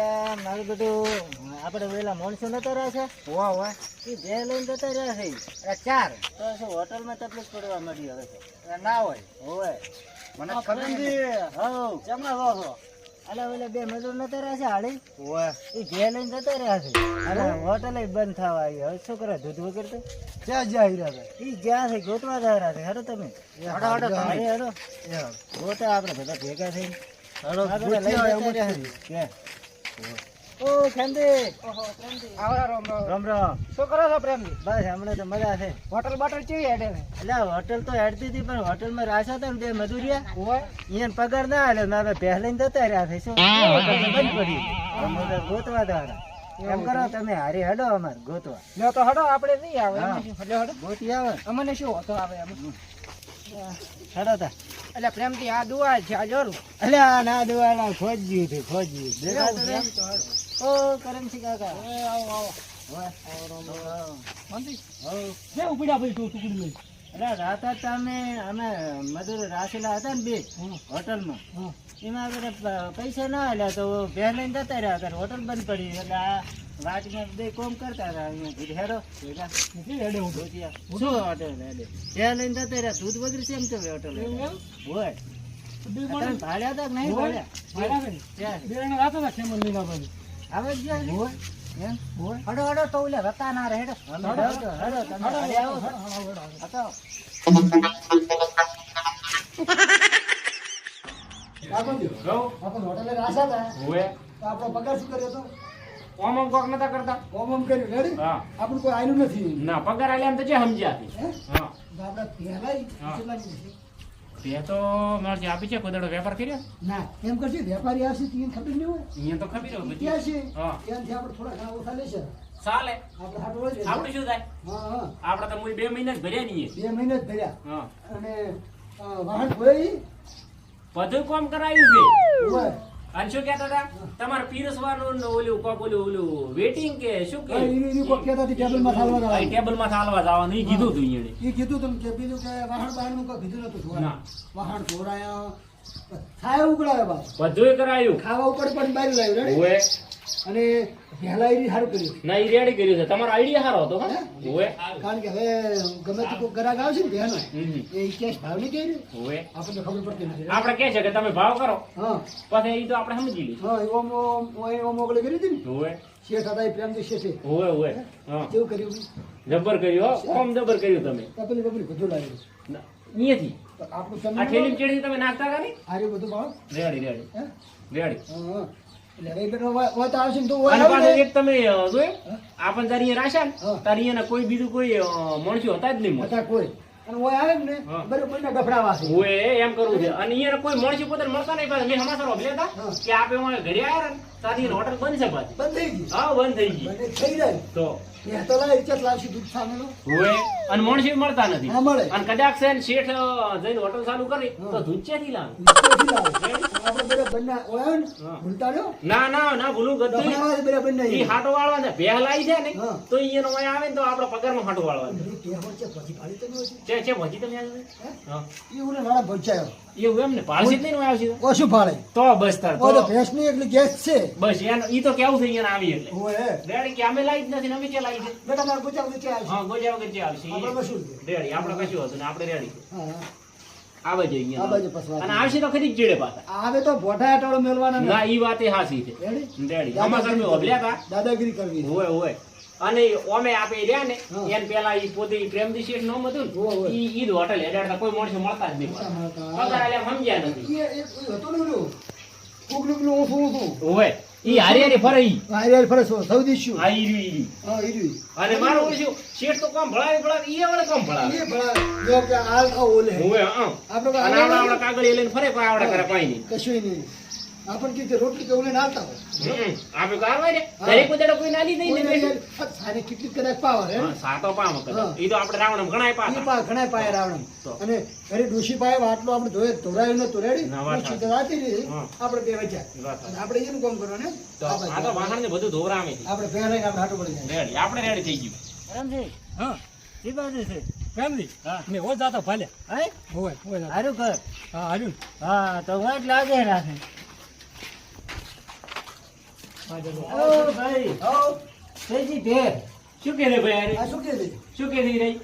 મારું બધું આપણે પેલા માણસો નતા રહ્યા છે હોવા હોય એ બે લઈને જતા રહ્યા છે ચાર તો શું હોટલમાં તકલીફ પડવા મળી હવે છે ના હોય હોય મને ખબર નથી. હવ ચમના રહો છો અલા ઓલા બે મજૂર નતા રહ્યા છે હાડી હોય એ બે લઈને જતા રહ્યા છે અને હોટલ બંધ થવા આવી હવે શું કરે દૂધ વગર તો ક્યાં જાય રહ્યા એ જ્યાં છે ગોતવા જવા રહ્યા છે હેડો તમે હડો, હડો, તમે. હેડો છે ગોતા આપણે બધા ભેગા થઈ હડો, આપણે ગોતી લઈ આવો, જતા રહ્યા એમ જ છે. ઓ ખેમદી આવરા રામ રામ. રામ રામ શું કરો છો પ્રેમજી? બસ હમણાં તો મજા છે હોટલ બાટલ કેવી હેડે છે? એટલે હોટલ તો હેડતી હતી પણ હોટલમાં રાશા હતા ને બે મજૂરિયા હોય અહીંયા પગાર ના હાલે મારે પહેલા જતા રહ્યા છે શું હોટલ તો બંધ પડી અમે તો ગોતવા દાડા એમ કરો તમે હારી હેડો અમારે ગોતવા લ્યો તો હડો આપણે નહીં આવે હા. એમને શું? લ્યો હડો ગોતી આવે અમને શું હોતો આવે અમે હેડો તા એટલે પ્રેમથી આ દુઆ છે આ જોરું એટલે આ ના દુવાળા ખોજ્યું હતું ખોજ્યું દેખાતું નહીં? ઓ કરમસિંહ કાકા આવો આવો વાહ. મંદી હઉ. જે ઉપડ્યા ભાઈ તું ટુકડી લઈ એટલે રાત હતા અમે મજૂર રાશેલા હતા ને બે હોટલમાં હા એમાં આપણે પૈસા ના હાલ્યા તો ભેર લઈને જતા રહ્યા હતા હોટલ બંધ પડી એટલે આ વાટમાં બે કોમ કરતા હતા અહીંયા હેડો ભેગા નથી હેડે હું ગોતિયા. શું હોટલ હેડે ભેર લઈને જતા રહ્યા દૂધ વગર છે એમ તો હોટલ એવું એમ? હોય બિલ તમે મળે ભાડ્યા હતા કે નહીં હોય. ભાડ્યા ભાડ્યા છે ને? ક્યાં? બે જણા રાતો હતા ખેમલ લઈને આપણે આવે જ ગયા હોય એમ હોય હડો હડો તો ઓલે રતા ના રહે હેડો હડો હડો તમે હારે આવો છો. હતો. આપણે હોટલે રાશા હતા તો આપણો પગાર શું કર્યો હતો ઓમ કોક નતા કરતા ઓમ ઓમ કર્યું રેડી હા આપણું કોઈ આયલું નથી ના પગાર આલે એમ તો જે સમજ્યા હતી હે? હા તો આપણે પહેલાય હા. કેટલાની છે? તે તો મારે જે આપી છે કોઈ દાડો વેપાર કર્યો ના એમ કરશે વેપારી આવશે તો એને ખબર નહીં હોય અહીંયા તો ખબર હોય ક્યાં બધી છે હા ત્યાંથી આપણે થોડા ઘણા ઓછા લેશે ચાલે આપણે હાટો હોય છે. આપણે શું થાય હા હા આપણે તો મુઈ 2 મહિના જ ભર્યા નહીં 2 મહિના જ ભર્યા હા અને વાહન ધોઈ બધું કામ કરાયું છે હોય અને શું કહેતા હતા તમારે પીરસવાનું ને ઓલું કોક ઓલું વેટિંગ કે શું કે એનું કોઈ કહેતા હતી ટેબલમાં થાલવા જવાનું. ટેબલ માં ચાલવા જવાનું ઈ કીધું તું અહીંયા એ કીધું તમે કે બીજું કે વાહન બહારનું કોઈ કીધું નતું ધોવાનું. ના. વાહન ધોરાયા છાયા ઉકળાયા બસ બધું કરાયું ખાવા ઉપર પણ બહાર લાવ્યું રેડી ઓએ અને પહેલા એ સારું કર્યું ના ઈ રેડી કર્યું છે તમારો આઈડિયા સારો હતો હા ઓએ કારણ કે હવે ગમે તે કોઈ ગ્રાહક આવશે ને પહેલો હમ. એ કેશ ભાવ નહીં કર્યું ઓએ આપણને ખબર પડતી નથી આપણે કહે છે કે તમે ભાવ કરો હા પછી ઈ તો આપણે સમજી લઈશું હા ઓમ ઓમ ઓગળી કરી હતી ને ઓએ શેઠ હતા એ પ્રેમથી શેઠે ઓએ ઓએ હા કેવું કર્યું જબર કર્યું હો ઓમ જબર કર્યું તમે તપેલી બપેલી બધું લાવ્યું ના, અહીંયાથી તો આપણું આ તમને ઠેલી ચેડી તમે નાખતા કા નહીં આર્યું બધું ભાવ રેડી રેડી હે રેડી હા હા એટલે હવે બેટો હોય તો આવશે ને તો હોય અને આવે પાછું ને. એક તમે જોયું આપણ તારી અહીંયા રાખ્યા ને હા. તારી અહીંયા કોઈ બીજું કોઈ માણસો હતા જ નહીં મળે. હતા કોઈ અને હોય આવે ને હા. બરોબર ના ગફડાવા છે ઓએ એમ કરવું છે અને અહીંયા કોઈ માણસો પોતાને મળતા નહીં પાછા. મેં સમાચાર ઓભળ્યા હતા હા. કે આપે અમારે ઘરે આવ્યા ને તારી હોટલ બંધ છે પાછી. બંધ થઈ ગઈ હા બંધ થઈ ગઈ બંધ થઈ જાય તો એ તો લાય ઇજ્જત લાવશે દૂધ સામેનો ઓએ અને માણસો મળતા નથી ના મળે અને કદાચ છે ને શેઠ જઈને હોટલ ચાલુ કરી હા. તો ધૂચેથી લાવે. ઇજ્જતથી લાવે. આપણે બધા બંને હોય ને હા. ભૂલતા રહ્યો ના ના ના ભૂલું ગતું ગફડાવા બધા બંને ઈ હાટો વાળવા ને ભેહ લાવી છે ને હા. તો ઈ એનો અહીંયા આવે ને તો આપણો પગારમાં હાટો વાળવા દે. ટેહો છે પછી ભાડી તો નહીં છે છે ભજી તમે આવ્યું? હે? હા એ ઓલે નાળા ભોચાયો એવું એમ ને પાળસી જ નહીં ને આવશે ઓછું ભાડે તો બસ તાર ઓ તો તો ભેંસ ની એટલે ગેસ છે બસ એને ઈ તો કેવું થઈ એને આવી એટલે હોય હે રેડી કે અમે લાવી જ નથી ને અમે કે લાવી છે બેટા મારે ગુજરાત નીચે આવશે હા ગોજા વગર જે આવશે આપણે મશહૂર છે રેડી આપણે કશું હતું ને આપણે રેડી હા હા. આવે છે આ અહીંયા બાજુ પસવા અને આવશે તો ખરી જ ચીડે પાછા આવે તો ભોઠા અટાળો મેળવાના ના ઈ વાત એ હાસી છે રેડી રેડી આમાં તમે ઓભલ્યા હતા દાદાગીરી કરવી હોય હોય અને ઓમે આપે રહ્યા ને હા. એને પેલા ઈ પોતે ઈ પ્રેમદી શેઠ નોમ હતું હોય, હોય. ને ઈ ઈદ હોટલ હેડાડતા કોઈ માણસો મળતા જ નહીં પગાર આલ્યા સમજ્યા નથી એ હતો ને ઓલું ઉગલું ઊંધું ઊંધું હોય ઈ હારી હારી ફરે ઈ હારિયાર ફરસ સૌદી શું આ ઈ રહ્યું ઈ. હા ઈરી અને મારું ઓળખ્યું શેઠ તો કામ ભળાવે ઈ વળે કામ ભળાવે એ ભલા જો કે હાલ ખાવ ઓલે હોય હા આપણે અને આવડા કાગળ લઈને ફરે પણ આવડા કરે પાઈ નહીં કશું નહીં આપણ કે રોટલી કે ઓલે નાલતા હોય આપણે કારવા રે ઘરે કોઈ દાડો કોઈ નાલી નહીં ને બેઠું. સારી કેટલી કદાચ પાવર હે હા, સાતો પામ હા. કદાચ ઈ તો આપણે રાવણમ ઘણાય એ પાતા પા ઘણા પાયા રાવણ તો. અને ઘરે ડોશી પાયા આટલો આપણે ધોયે ધોરાયું નતું રેડી ના, વાત ડોશી તો રાતી રહી હા. આપણે બે વચ્ચા વાત અને આપણે એનું કામ કરવાનું તો આ તો વાહણ ને બધું ધોરામે છે આપણે પહેરાઈને આપણે હાટું પડી જાય રેડી આપણે રેડી થઈ ગયું કરમસિંહ હા ઈ બાજુ છે ફેમિલી હા મેં હો જાતો ભાલે હે હોય હોય હારું કર હા હાર્યું હા તો હું જ લાગે રાખે ઓ ભાઈ તેજી ભેર શું કે રે ભાઈ આ શું કે છે? શું કે રહી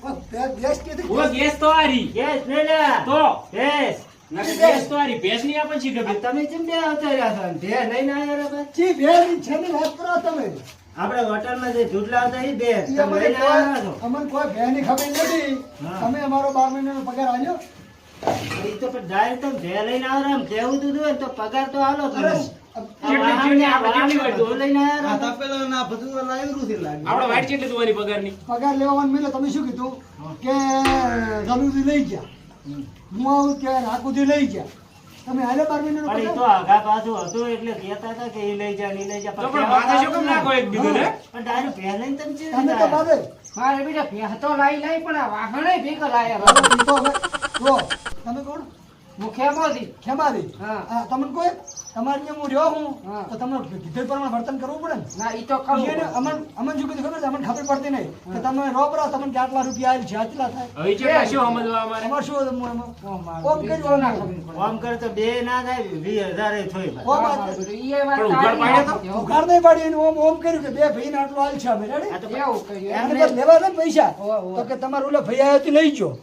ગેસ કે ઓ ગેસ તો આરી ગેસ લઈ લે તો ગેસ નકર ગેસ તો આરી ભેંસ ની આપણ શી ખબર તમે ચેમ બે આવતા રહ્યા છો ભેર લઈને આવ્યા રે ભાઈ જી ભેળ છે ને વાત કરો તમે. આપણે હોટલમાં જે દૂધ લાવતા એ ભેર ઈ તમે અમને લઈને આવ્યા છો અમને કોઈ ભેળની ખબર નથી. હા. તમે અમારો 12 મહિનાનો પગાર આલ્યો. એ તો પણ ડાયરેક્ટ તમે ભેર લઈને આવો ને આમ કેવું દૂધ હોય ને તો પગાર તો આલો તમે અરે, કેટલી આપણે કેટલી દૂધ લઈને આવ્યા આ છો. તપેલો ના બધું લાવ્યું છે લાગે. આપણે વાઈટ કેટલી તમારી પગારની પગાર લેવાનું મિલે તમે શું કીધું કે જમીનથી લઈ ગયા. હું આવું કે રાખુથી લઈ ગયા. તમે હાલે 12 મહિનાનો પણ એ તો પગાર? આગા પાછું હતું એટલે કહેતા હતા કે એ લઈ જા ને ઈ લઈ જા તો પણ માથે શું કેમ નાખો એક બીજું ને પણ ડાયરેક્ટ ભેર લઈને તમે ચેવી તમે રીતે તો આવ્યા? બાબે મારે બીજા ભેંસો લાઈ પણ આ વાહણે ભેગો લાયા હવે ઈ તો હવે જો તમે કોણ? મુખ્યમાંથી ખેમારી. હા. હા, તમને કોઈ તમારી જેમ હું રહ્યો હું હા. તો તમને કીધેલ પ્રમાણે વર્તન કરવું પડે ને. ના ઈ તો ખરું એને અમને શું કીધું ખબર છે? અમને ખબર પડતી નહીં કે તમે રોકડા તમને કે આટલા રૂપિયા આલી છે આટલા થાય. હવે છે શું સમજવા અમારે અમારે શું હતું એમાં? ઓમ ઓમ કર્યું ના અમને. ખબર આમ કરે તો બે ના થાય 20,000 એ થોય ભાઈ. ઓમ આ- ઈ એ વાત પણ ઉઘાડ પાડ્યો તો? ઉઘાડ નહીં પાડી એને ઓમ ઓમ કર્યું કે બે ભાઈને આટલું આલ છે અમે રેડી? આ તો એવું કર્યું એમને બસ લેવા છે ને પૈસા ઓહો, ઓહો. તો કે તમારે ઓલા ભાઈ આવ્યો તે લઈ ગયો.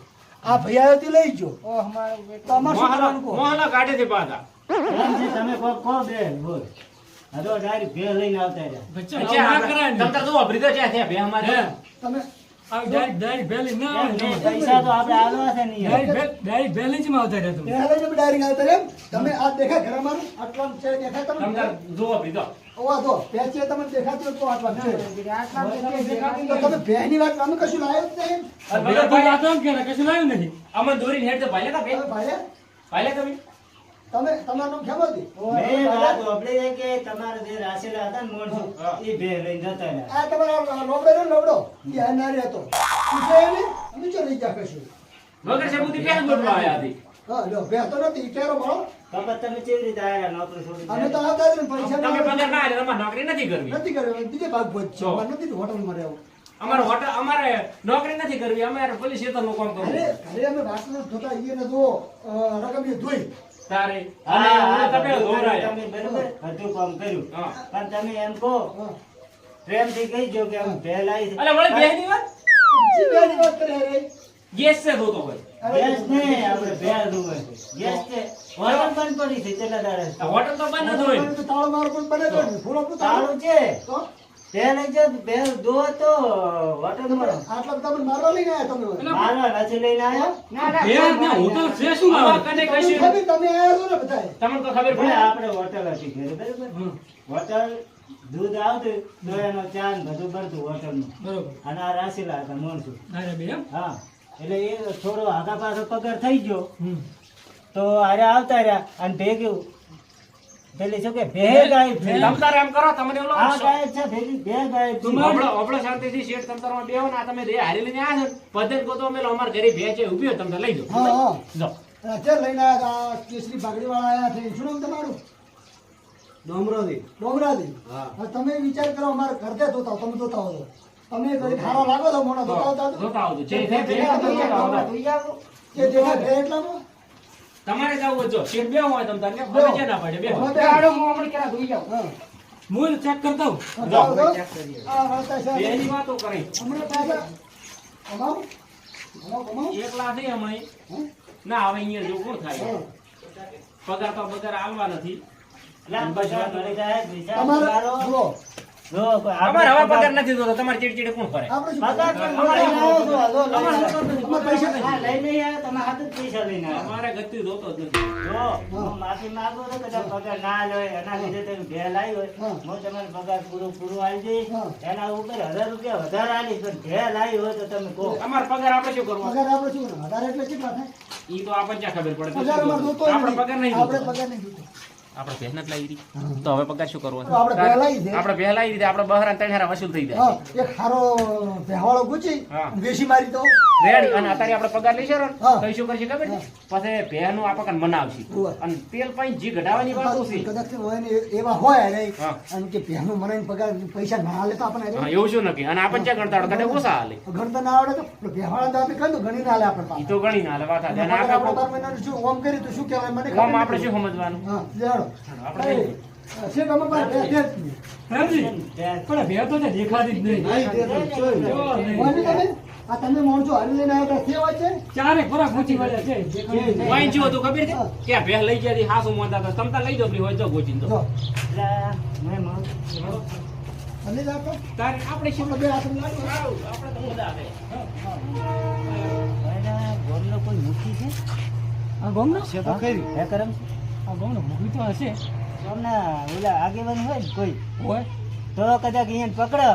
આ ભાઈ આવ્યો તે લઈ ગયો. ઓ અમારો બેટો તો અમારે શું કરવાનું કહો? મોહના કાઢે છે પાછા એમ છે તમે કહો બે બોલ. આ તો ડાયરેક્ટ ભેર લઈને આવતા રહ્યા. અચ્છા, હા, તમ તાર જો અભરી તો છે ત્યાં બે અમારે તમે એમ પૈસા તો આપણે આલવા છે નહીં યાર. પહેલા જઈને ડાયરેક્ટ આવતા રહ્યા. તમે આ દેખાય ઘર અમારું? આટલામાં છે દેખાય તમ તમને? તાર જો અભરી તો ઓવા જો, બે છે તમને દેખાતું હોય તો આટલામાં છે. આટલા તો તમે બેની વાત અમે કશું લાવ્યો જ નહીં. અમન દોરી હેડ તો ભાઈ કા બે તમે ભાઈ ભાઈ કભી તમે તમારું નામ ખેમા હતી? મેં વાત સાંભળી છે કે તમારા જે રાશેલા હતા ને માણસો, એ ભેર લઈને જતા રહ્યા. આ તમારા લોબડો ને લોબડો એ અનારી હતો. ઈ છે એને? અમે ચો લઈ જા કશું. વગર સબૂતી પેન ગોઠવા આયા હતી હા, લ્યો, બે તો નથી. ઈ કેરો મારો. તો પછી તમે કેવી રીતે આયા નોકરી છોડીને? અમે તો આવતા જ ને પૈસા તમે ના પગાર ના આલે તમારે નોકરી નથી કરવી નથી કર્યો. બીજે ભાગ ભોજ છે. જો. અમારે નથી હોટલમાં રહેવું. અમારે હોટલ અમારે નોકરી નથી કરવી અમારે પોલીસ સ્ટેશન નું કામ કરવું અરે અરે અમે બાટલો ધોતા ઈએ ને જો રકમ એ ધોઈ. તારે હા, અને હા, તમે બધું ધોરાયા તમે બરોબર બધું કામ કર્યું. હા. પણ તમે એમ કહો હા. પ્રેમથી કહીજો કે આમ ભેર લાવી છે. અલે વળી બેની વાત જી બેની વાત કરે રે. ગેસ છે ધોતો હોય ગેસ ને આપણે ભેર ધોવે છે. ગેસ છે હોટલ બંધ પડી છે કેટલા દાડા આ હોટલ તો બંધ જ હોય તો તાળો મારો પણ બને તો નહીં. ફૂલો પણ તાળો. તાળું છે તો ભેર લઈ જાઓ તો ભેર ધોવો તો હોટલ તમારે આટલા બધા તમને મારવા લઈને આવ્યા તમે હોય. મારવા નથી લઈને આવ્યો. ના ના આમાં કને તમને કશું ખબર તમે આવ્યા છો ને બધાએ. તમને તો ખબર ભાઈ પડે આપણે હોટલ હતી ઘરે બરોબર હોટલ દૂધ આવતું તો એનો ચા ને બધું બનતું હોટલનું અને આ રાશેલા હતા માણસો. હા એટલે એ થોડો આગા પાછો પગાર થઈ ગયો તો આરે આવતા રહ્યા અને ભેગું પેલી શું કે ભેગ ગાય તમ તારે એમ કરો તમને ઓલો આ ગાય છે ભેગી ભેગ ગાય છે. અબળો અબળો શાંતિથી શેઠ તમ તારમાં બેહો ને આ તમે દે હારી લઈને આયા છો પદ્ધત ગોતો મેલો અમાર ઘરે ભેચે ઊભી હોય તમે લઈ હા જાઓ હા. જો અત્યારે લઈને આવ્યા હતા. કેસરી પાઘડી વાળા આવ્યા છે. શું નામ તમારું? ડોમરોથી. ડોંગરાથી. હા. હવે તમે વિચાર કરો અમારે ઘરતે ધોતા હો, તમે ધોતા હો તો. તમે ઘરે ખારા લાગો તો મોડા ધોતા હોતા તો. જોતા આવજો જે ભેગ જોતા આવજો. ધોઈ આવો. જે દેખાય ભેગ એટલામાં. તમારે જાવ જો શેઠ બેહો હોય તમ તારે જો. હવે છે ના પડે બેહો હવે બે આડો હું હમણાં કેરા ધોઈ આવું. હા. મૂળ ચેક કરતા હું. હા, જાઓ તો. આ વાર્તા છે. બેની વાતો કરી હમણાં પાછા કમાઓ. કમાઓ. એકલા થઈ અમે હા? ના હવે અહીંયા જો કોણ થાય હા. પગાર તો પગાર આલવા નથી લા, પૈસા મળી જાય, પૈસા તમારે પગારો. જુઓ, જો, અમારે હવે પગાર પગાર નથી જોતો તમારે ચીડચીડે કોણ ફરે આપણે શું પગાર કરવું? પણ લઈને આવ્યો છું. આ જો, લઈને અમારે આવ્યો. અમારે પૈસા હા, લઈને આવ્યા, તમે હાથ જ પૈસા લઈને આવ્યા. અમારે ગતિ જોતો જ નથી જો, હું માફી માંગુ છું કે તમે પગાર ના લો એના લીધે તમે ભેળ આવી હોય હા. હું તમને પગાર પૂરું આલી દઈશ હા. એના ઉપર 1000 રૂપિયા વધારે આલીશ પણ ભેળ આવી હોય તો તમે કહો. અમારે પગાર આપણે શું કરવો પગાર આપણે શું કરવાનું? વધારે એટલે કેટલા થાય? ઈ તો આપણને ક્યાં ખબર પડે પગાર અમારે જોતો જ આપણે નહીં. પગાર નહીં આપણે જોતો. પગાર નહીં જોતો. આપણે ભેજ નથી લાવી રહી તો હવે પગાર શું કરવો તો આપણે ભેળ લાવી દે. આપણે ભેજ લાવી દીધી આપણે બહાર ત્રણ હારા વસૂલ થઈ જાય હા, એક હારો ભેવાળો ગુચી હા. વેસી મારી દો. રેડી અને અત્યારે આપણે પગાર લઈશું ને હા. તો ઈ શું કરશે ખબર છે પછી ભેનું આપણને મનાવશે ઉવ્વ. અને તેલ પાઈ જી ઘટાવાની વાતો છે કદાચ હોય ને એવા હોય ને હા. અને કે ભેનું મનાઈને પગાર પૈસા ના હાલે તો આપણે હા એવું શું નક્કી અને આપણને ક્યાં ગણતા કદાચ ઓછા હાલે ગણતા ના આવડે તો ભેવાળા તો આપણે કહ્યું તો ગણી ના હાલે આપણે ઈ પાસે. તો ગણી ના હાલે વાત અને અને આપણે આપણે 12 મહિનાનું શું ઓમ કર્યું તો શું કહેવાય મને ઓમ ખબર આપણે નથી. શું સમજવાનું હા, લેવાડો. આપણે એ, શેઠ અમે પાસે બે જ છીએ. પ્રેમજી પણ ભેળ તો ત્યાં દેખાતી જ નહીં નહીં, તે તો જોઈ લો. જો નહીં. વાંચી તમે આ તમે માણસો હારી લઈને આવ્યા હતા, કેવા છે ચારે ખોરાક પૂછી વળ્યા છે દેખાતી જ નહીં. વાઈન જેવું હતું ખબર છે કે આ ભેહ લઈ ગયા હાસુ મોંધા હતા તમતા લઈ જાવ હોય તો ગોચીને તો જો એટલે મેં મારું અને જ આપો. તારે આપણે શું બે હાથ લાગો. આપણે તો મજા આવે એના ગોમનો કોઈ મુખી છે આ ગોમનો છે તો ખરી હે કરમ આ ગોમનો મૂકી તો હશે ગોમના ઓલા આગેવાન હોય ને કોઈ હોય તો કદાચ અહીંયા પકડો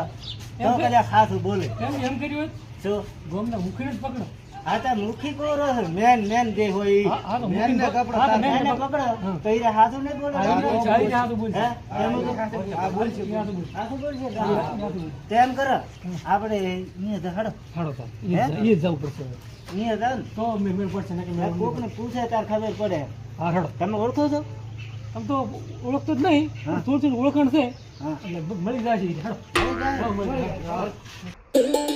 તો કદાચ ખાસું બોલે એમ કર્યું હોય શું ગોમના મુખીને જ પકડો આ તો મુખી કોરો છે મેન જે હોય ઈ. હા તો મેનને મુખીને કપડો હા તો મેનને મેનને પકડો હા. તો ઈ હાથું નહીં બોલે હા, એ ચાલી જાય હાથું બોલશે. હે? એમ જ? આ બોલશે, બોલશે. હાથું બોલશે હા, હાથું બોલશે. તેમ કરો આપણે અહીંયા તો હડો હાડો તો હે? એ જ જવું પડશે હવે. અહીંયા જાવ ને તો મેળ પડશે ને કે આ કોકને પૂછે તાર ખબર પડે હા હાડો તમે ઓળખો છો આમ તો ઓળખતો જ નહીં હા. થોડું થોડું ઓળખાણ છે હા એટલે મળી જાય છે હાડો મળી જાય. હા, મળી જાય.